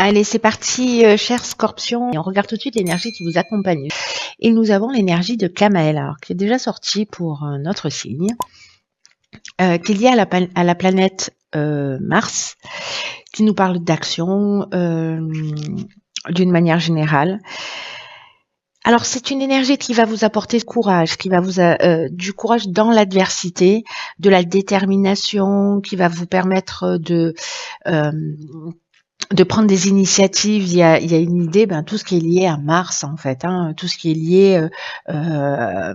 Allez, c'est parti, cher Scorpion. Et on regarde tout de suite l'énergie qui vous accompagne. Et nous avons l'énergie de Kamael, alors, qui est déjà sortie pour notre signe, qui est liée à la planète Mars, qui nous parle d'action d'une manière générale. Alors, c'est une énergie qui va vous apporter courage, qui va vous du courage dans l'adversité, de la détermination, qui va vous permettre de prendre des initiatives. Il y a une idée, tout ce qui est lié à Mars en fait, tout ce qui est lié à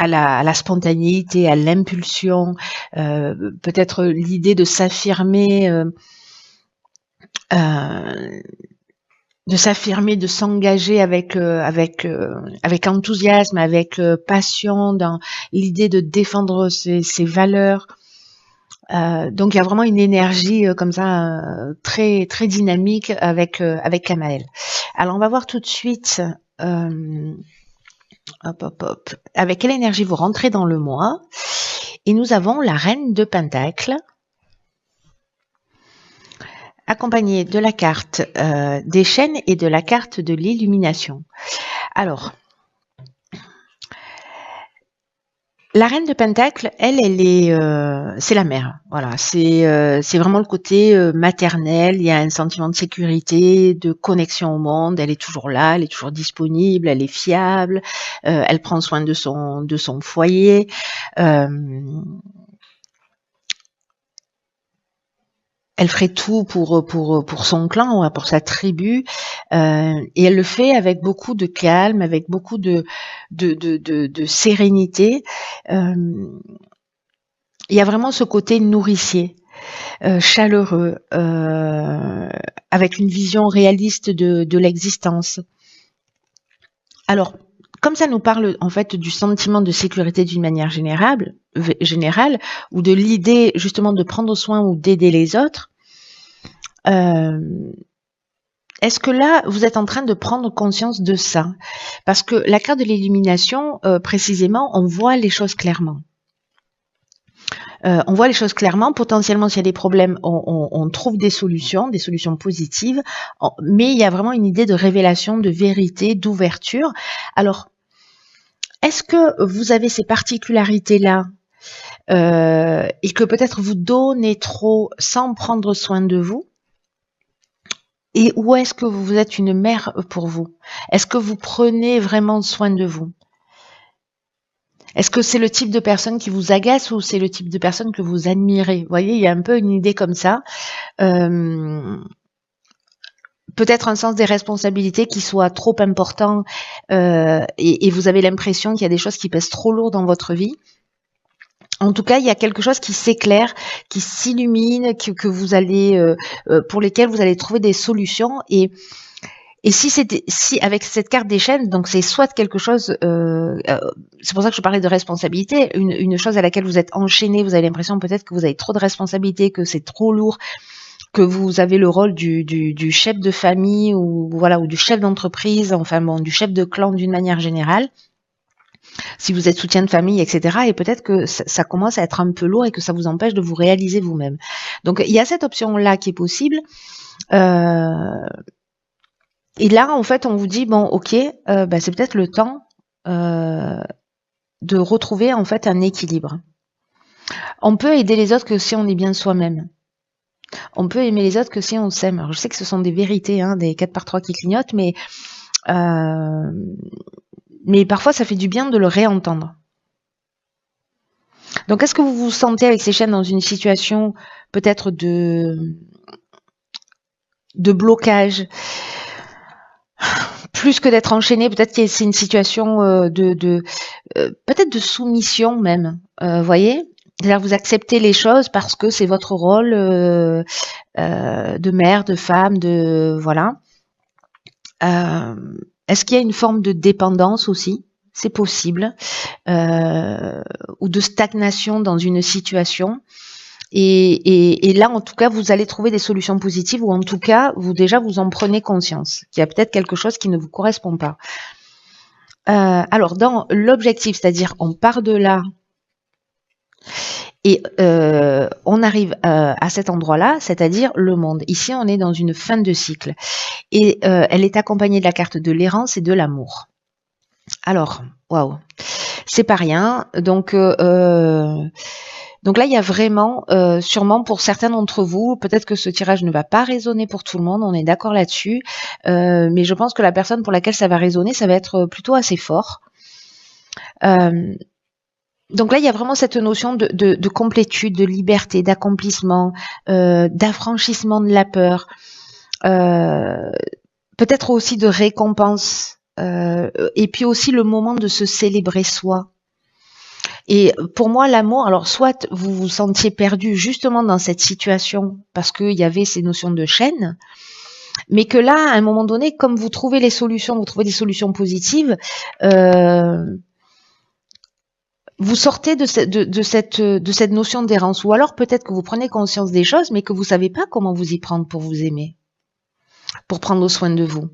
la spontanéité, à l'impulsion, peut-être l'idée de s'affirmer, de s'engager avec enthousiasme, avec passion, dans l'idée de défendre ses valeurs. Donc il y a vraiment une énergie comme ça très très dynamique avec Kamael. Alors on va voir tout de suite avec quelle énergie vous rentrez dans le mois. Et nous avons la Reine de Pentacles, accompagnée de la carte des chaînes et de la carte de l'illumination. Alors, la Reine de Pentacle, elle est, c'est la mère. Voilà, c'est vraiment le côté maternel. Il y a un sentiment de sécurité, de connexion au monde. Elle est toujours là, elle est toujours disponible, elle est fiable. Elle prend soin de son foyer. Elle ferait tout pour son clan, pour sa tribu, et elle le fait avec beaucoup de calme, avec beaucoup de sérénité. Il y a vraiment ce côté nourricier, chaleureux, avec une vision réaliste de l'existence. Alors, comme ça nous parle en fait du sentiment de sécurité d'une manière générale, ou de l'idée justement de prendre soin ou d'aider les autres, est-ce que là, vous êtes en train de prendre conscience de ça? Parce que la carte de l'illumination, précisément, on voit les choses clairement. On voit les choses clairement. Potentiellement, s'il y a des problèmes, on trouve des solutions positives. Mais il y a vraiment une idée de révélation, de vérité, d'ouverture. Alors, est-ce que vous avez ces particularités-là et que peut-être vous donnez trop sans prendre soin de vous? Et où est-ce que vous êtes une mère pour vous? Est-ce que vous prenez vraiment soin de vous? Est-ce que c'est le type de personne qui vous agace ou c'est le type de personne que vous admirez? Vous voyez, il y a un peu une idée comme ça. Peut-être un sens des responsabilités qui soit trop important et vous avez l'impression qu'il y a des choses qui pèsent trop lourd dans votre vie. En tout cas, il y a quelque chose qui s'éclaire, qui s'illumine, que vous allez, pour lesquels vous allez trouver des solutions. Et si avec cette carte des chaînes, donc c'est soit quelque chose, c'est pour ça que je parlais de responsabilité, une chose à laquelle vous êtes enchaîné, vous avez l'impression peut-être que vous avez trop de responsabilités, que c'est trop lourd, que vous avez le rôle du chef de famille ou voilà, ou du chef d'entreprise, enfin bon, du chef de clan d'une manière générale. Si vous êtes soutien de famille, etc. Et peut-être que ça commence à être un peu lourd et que ça vous empêche de vous réaliser vous-même. Donc, il y a cette option-là qui est possible. Et là, en fait, on vous dit, bon, ok, c'est peut-être le temps de retrouver, en fait, un équilibre. On peut aider les autres que si on est bien soi-même. On peut aimer les autres que si on s'aime. Alors, je sais que ce sont des vérités, des 4 par 3 qui clignotent, mais parfois, ça fait du bien de le réentendre. Donc, est-ce que vous vous sentez avec ces chaînes dans une situation peut-être de blocage, plus que d'être enchaîné? Peut-être que c'est une situation peut-être de soumission même, voyez? C'est-à-dire vous acceptez les choses parce que c'est votre rôle de mère, de femme, de voilà. Est-ce qu'il y a une forme de dépendance aussi? C'est possible, ou de stagnation dans une situation. Et là, en tout cas, vous allez trouver des solutions positives, ou en tout cas, vous en prenez conscience qu'il y a peut-être quelque chose qui ne vous correspond pas. Alors, dans l'objectif, c'est-à-dire on part de là, Et on arrive à cet endroit-là, c'est-à-dire le monde. Ici, on est dans une fin de cycle. Et elle est accompagnée de la carte de l'errance et de l'amour. Alors, waouh, c'est pas rien. Donc là, il y a vraiment, sûrement pour certains d'entre vous, peut-être que ce tirage ne va pas résonner pour tout le monde, on est d'accord là-dessus, mais je pense que la personne pour laquelle ça va résonner, ça va être plutôt assez fort. Donc là, il y a vraiment cette notion de complétude, de liberté, d'accomplissement, d'affranchissement de la peur, peut-être aussi de récompense, et puis aussi le moment de se célébrer soi. Et pour moi, l'amour, alors soit vous vous sentiez perdu justement dans cette situation parce qu'il y avait ces notions de chaîne, mais que là, à un moment donné, comme vous trouvez les solutions, vous trouvez des solutions positives, vous sortez de cette notion d'errance. Ou alors peut-être que vous prenez conscience des choses, mais que vous savez pas comment vous y prendre pour vous aimer, pour prendre soin de vous,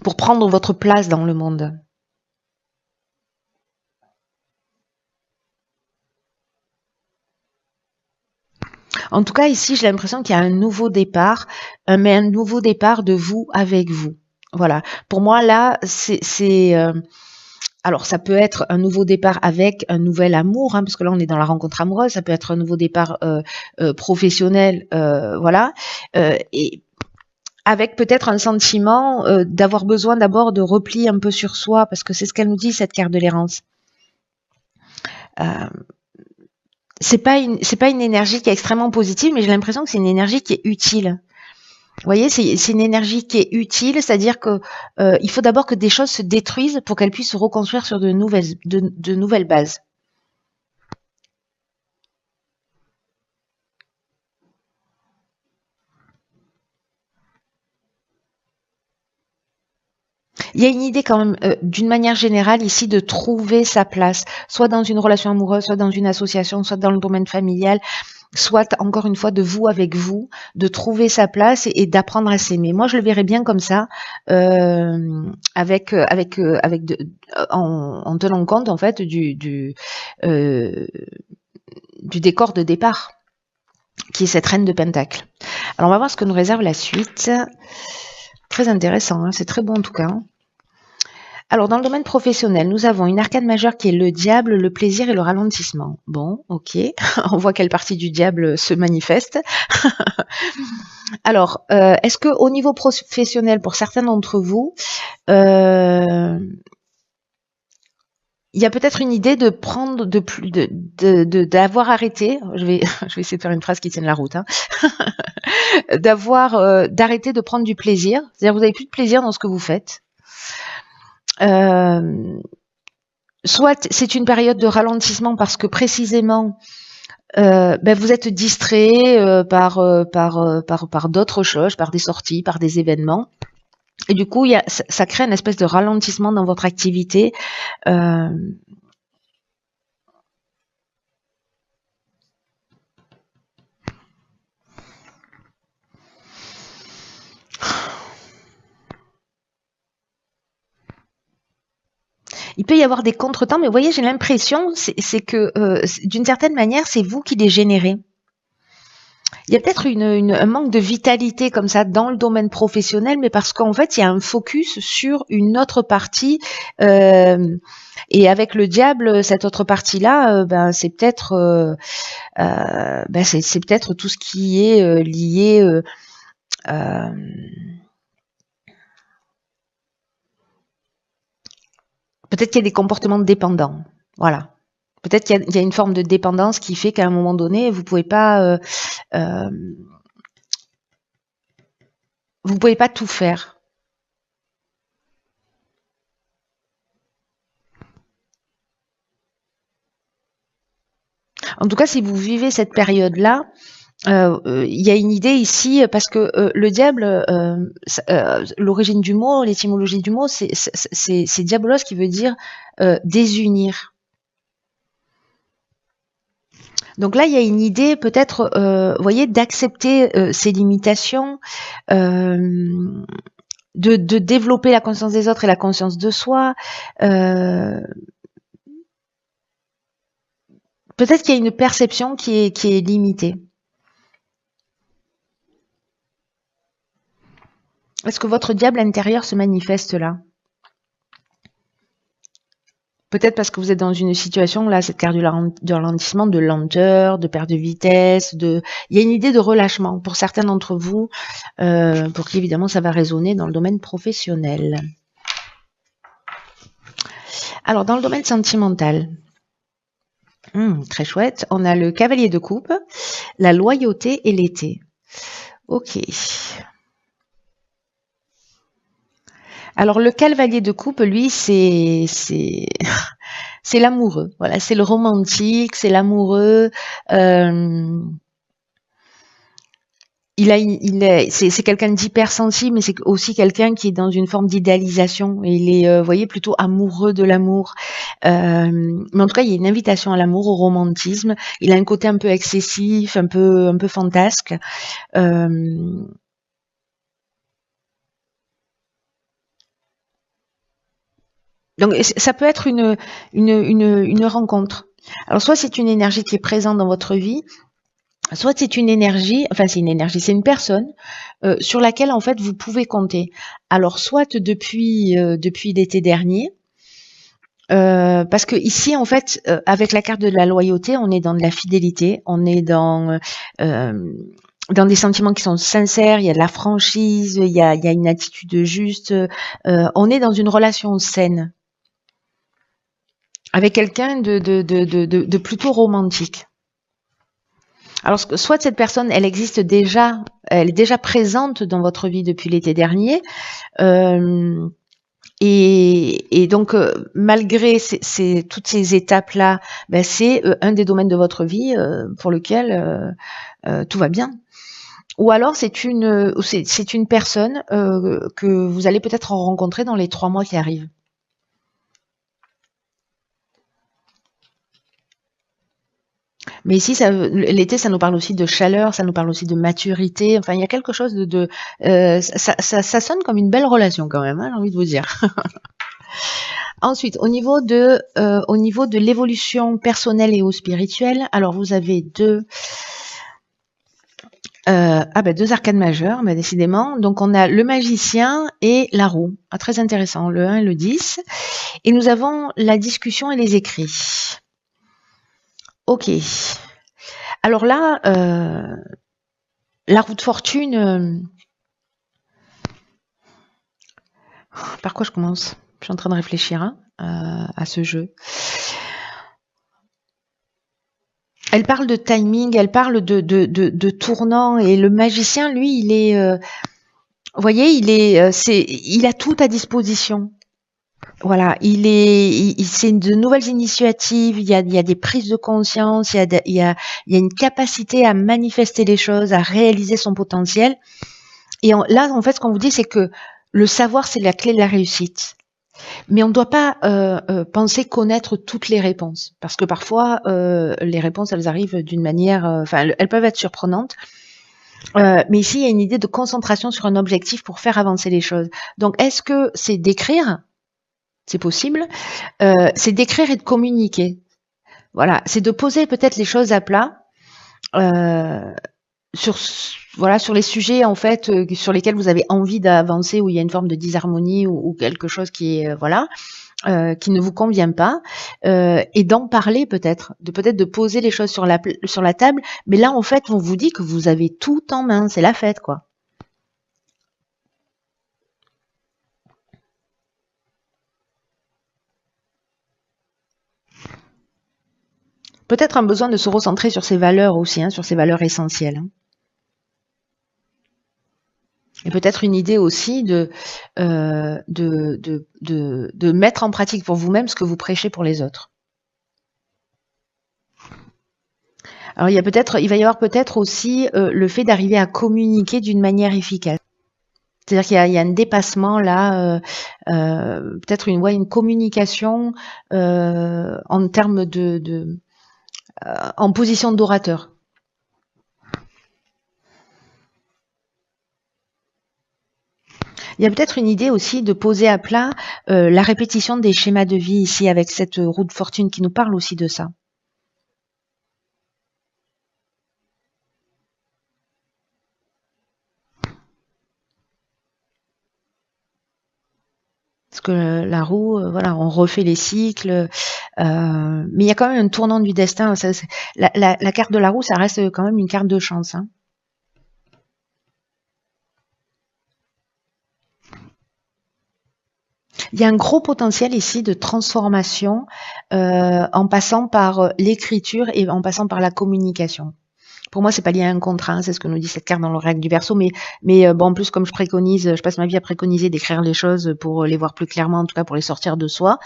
pour prendre votre place dans le monde. En tout cas, ici, j'ai l'impression qu'il y a un nouveau départ, mais un nouveau départ de vous avec vous. Voilà. Pour moi, là, alors, ça peut être un nouveau départ avec un nouvel amour, hein, parce que là, on est dans la rencontre amoureuse. Ça peut être un nouveau départ professionnel, voilà. Et avec peut-être un sentiment d'avoir besoin d'abord de repli un peu sur soi, parce que c'est ce qu'elle nous dit, cette carte de l'errance. C'est pas une énergie qui est extrêmement positive, mais j'ai l'impression que c'est une énergie qui est utile. Vous voyez, c'est une énergie qui est utile, c'est-à-dire que il faut d'abord que des choses se détruisent pour qu'elles puissent se reconstruire sur de nouvelles bases. Il y a une idée quand même, d'une manière générale ici, de trouver sa place, soit dans une relation amoureuse, soit dans une association, soit dans le domaine familial, soit encore une fois de vous avec vous, de trouver sa place et d'apprendre à s'aimer. Moi, je le verrais bien comme ça, en tenant compte en fait du décor de départ, qui est cette reine de Pentacle. Alors, on va voir ce que nous réserve la suite. Très intéressant, hein, c'est très bon en tout cas. Alors, dans le domaine professionnel, nous avons une arcane majeure qui est le diable, le plaisir et le ralentissement. Bon, ok, on voit quelle partie du diable se manifeste. Alors, est-ce que au niveau professionnel, pour certains d'entre vous, il y a peut-être une idée de prendre d'avoir arrêté. Je vais essayer de faire une phrase qui tienne la route. Hein, d'arrêter de prendre du plaisir. C'est-à-dire, vous n'avez plus de plaisir dans ce que vous faites. Soit c'est une période de ralentissement parce que précisément vous êtes distrait par d'autres choses, par des sorties, par des événements. Et du coup, ça crée une espèce de ralentissement dans votre activité. Il peut y avoir des contretemps, mais vous voyez, j'ai l'impression, c'est que d'une certaine manière, c'est vous qui les générez. Il y a peut-être un manque de vitalité comme ça dans le domaine professionnel, mais parce qu'en fait, il y a un focus sur une autre partie. Et avec le diable, cette autre partie-là, c'est peut-être c'est peut-être tout ce qui est lié. Peut-être qu'il y a des comportements dépendants. Voilà. Peut-être qu'il y a une forme de dépendance qui fait qu'à un moment donné, vous pouvez pas tout faire. En tout cas, si vous vivez cette période-là, il y a une idée ici parce que le diable, l'origine du mot, l'étymologie du mot, c'est diabolos qui veut dire désunir. Donc là, il y a une idée peut-être, vous voyez, d'accepter ces limitations, de développer la conscience des autres et la conscience de soi. Peut-être Peut-être qu'il y a une perception qui est limitée. Est-ce que votre diable intérieur se manifeste là? Peut-être parce que vous êtes dans une situation, là, cette carte du ralentissement, de lenteur, de perte de vitesse, il y a une idée de relâchement pour certains d'entre vous, pour qui évidemment ça va résonner dans le domaine professionnel. Alors, dans le domaine sentimental, très chouette, on a le cavalier de coupe, la loyauté et l'été. Ok. Alors, le cavalier de coupe, lui, c'est l'amoureux. Voilà, c'est le romantique, c'est l'amoureux. C'est quelqu'un d'hypersensible, mais c'est aussi quelqu'un qui est dans une forme d'idéalisation. Il est, vous voyez, plutôt amoureux de l'amour. Mais en tout cas, il y a une invitation à l'amour, au romantisme. Il a un côté un peu excessif, un peu fantasque. Donc, ça peut être une rencontre. Alors, soit c'est une énergie qui est présente dans votre vie, soit c'est une énergie, c'est une personne sur laquelle en fait vous pouvez compter. Alors, soit depuis l'été dernier, parce que ici en fait, avec la carte de la loyauté, on est dans de la fidélité, on est dans des sentiments qui sont sincères, il y a de la franchise, il y a une attitude juste, on est dans une relation saine avec quelqu'un de plutôt romantique. Alors, soit cette personne, elle existe déjà, elle est déjà présente dans votre vie depuis l'été dernier, et donc, malgré toutes ces étapes-là, ben, c'est un des domaines de votre vie pour lequel tout va bien. Ou alors, c'est une personne que vous allez peut-être rencontrer dans les 3 mois qui arrivent. Mais ici, l'été, ça nous parle aussi de chaleur, ça nous parle aussi de maturité. Enfin, il y a quelque chose ça sonne comme une belle relation quand même, hein, j'ai envie de vous dire. Ensuite, au niveau de l'évolution personnelle et ou spirituelle, alors vous avez deux arcades majeures, mais décidément. Donc, on a le magicien et la roue. Ah, très intéressant, le 1 et le 10. Et nous avons la discussion et les écrits. Ok. Alors là, la roue de fortune, par quoi je commence? Je suis en train de réfléchir à ce jeu. Elle parle de timing, elle parle de tournant, et le magicien, lui, il est, vous voyez, il a tout à disposition. Voilà, c'est de nouvelles initiatives, il y a des prises de conscience, il y a une capacité à manifester les choses, à réaliser son potentiel. Et là, en fait, ce qu'on vous dit, c'est que le savoir, c'est la clé de la réussite. Mais on ne doit pas penser connaître toutes les réponses, parce que parfois, les réponses, elles arrivent d'une manière, elles peuvent être surprenantes. Mais ici, il y a une idée de concentration sur un objectif pour faire avancer les choses. Donc, est-ce que c'est d'écrire? C'est possible. C'est d'écrire et de communiquer. Voilà, c'est de poser peut-être les choses à plat sur les sujets en fait sur lesquels vous avez envie d'avancer, où il y a une forme de disharmonie ou quelque chose qui est qui ne vous convient pas, et d'en parler peut-être de poser les choses sur la table. Mais là, en fait, on vous dit que vous avez tout en main, c'est la fête, quoi. Peut-être un besoin de se recentrer sur ses valeurs aussi, sur ses valeurs essentielles. Et peut-être une idée aussi de mettre en pratique pour vous-même ce que vous prêchez pour les autres. Alors il va y avoir peut-être aussi le fait d'arriver à communiquer d'une manière efficace. C'est-à-dire qu'il y a un dépassement là, peut-être une communication en termes en position d'orateur. Il y a peut-être une idée aussi de poser à plat la répétition des schémas de vie ici, avec cette roue de fortune qui nous parle aussi de ça. que la roue, voilà, on refait les cycles, mais il y a quand même un tournant du destin. La carte de la roue, ça reste quand même une carte de chance, hein. Il y a un gros potentiel ici de transformation en passant par l'écriture et en passant par la communication. Pour moi, c'est pas lié à un contrat, hein, c'est ce que nous dit cette carte dans le règle du Verseau, mais bon, en plus, comme je passe ma vie à préconiser d'écrire les choses pour les voir plus clairement, en tout cas pour les sortir de soi,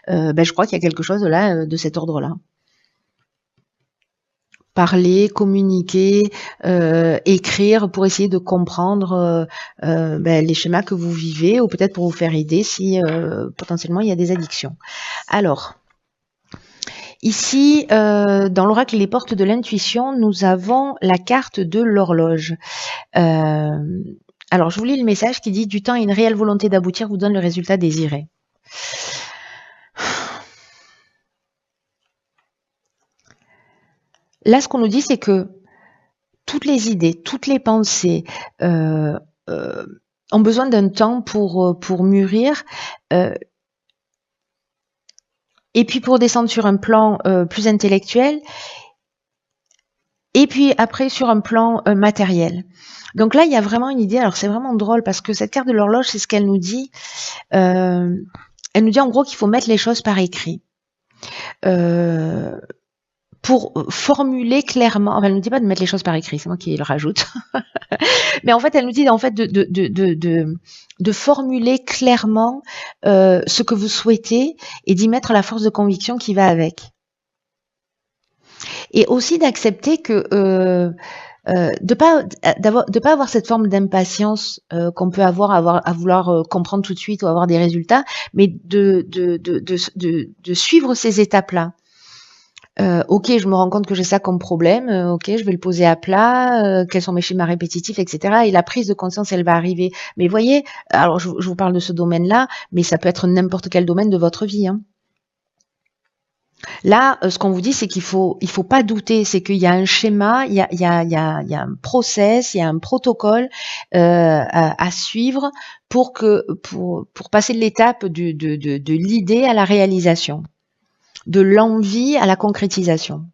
je crois qu'il y a quelque chose là, de cet ordre-là. Parler, communiquer, écrire pour essayer de comprendre les schémas que vous vivez ou peut-être pour vous faire aider si potentiellement il y a des addictions. Alors, ici, dans l'oracle Les Portes de l'intuition, nous avons la carte de l'horloge. Alors, je vous lis le message qui dit « Du temps et une réelle volonté d'aboutir vous donne le résultat désiré ». Là, ce qu'on nous dit, c'est que toutes les idées, toutes les pensées ont besoin d'un temps pour mûrir et puis pour descendre sur un plan plus intellectuel et puis après sur un plan matériel. Donc là, il y a vraiment une idée. Alors, c'est vraiment drôle parce que cette carte de l'horloge, c'est ce qu'elle nous dit. Elle nous dit en gros qu'il faut mettre les choses par écrit. Pour formuler clairement, enfin, elle nous dit pas de mettre les choses par écrit, c'est moi qui le rajoute. Mais en fait, elle nous dit en fait de formuler clairement ce que vous souhaitez et d'y mettre la force de conviction qui va avec. Et aussi d'accepter que de pas avoir cette forme d'impatience qu'on peut avoir à vouloir comprendre tout de suite ou avoir des résultats, mais de suivre ces étapes-là. Ok, je me rends compte que j'ai ça comme problème, ok, je vais le poser à plat, quels sont mes schémas répétitifs, etc. Et la prise de conscience, elle va arriver. Mais voyez, alors je vous parle de ce domaine-là, mais ça peut être n'importe quel domaine de votre vie, hein. Là, ce qu'on vous dit, c'est qu'il faut pas douter, c'est qu'il y a un schéma, il y a un process, il y a un protocole à suivre pour passer de l'étape de l'idée à la réalisation, de l'envie à la concrétisation.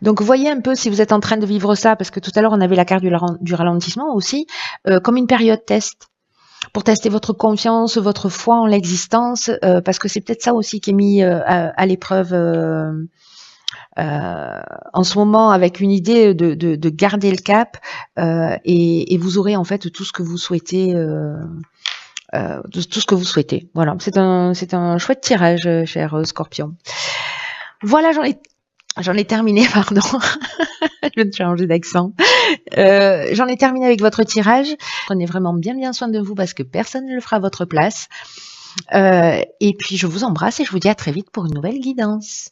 Donc, voyez un peu si vous êtes en train de vivre ça, parce que tout à l'heure, on avait la carte du ralentissement aussi, comme une période test, pour tester votre confiance, votre foi en l'existence, parce que c'est peut-être ça aussi qui est mis à l'épreuve en ce moment, avec une idée de garder le cap, et vous aurez en fait tout ce que vous souhaitez. Tout ce que vous souhaitez. Voilà, c'est un chouette tirage, cher Scorpion. Voilà, j'en ai terminé, pardon. Je viens de changer d'accent. J'en ai terminé avec votre tirage. Prenez vraiment bien soin de vous parce que personne ne le fera à votre place. Et puis je vous embrasse et je vous dis à très vite pour une nouvelle guidance.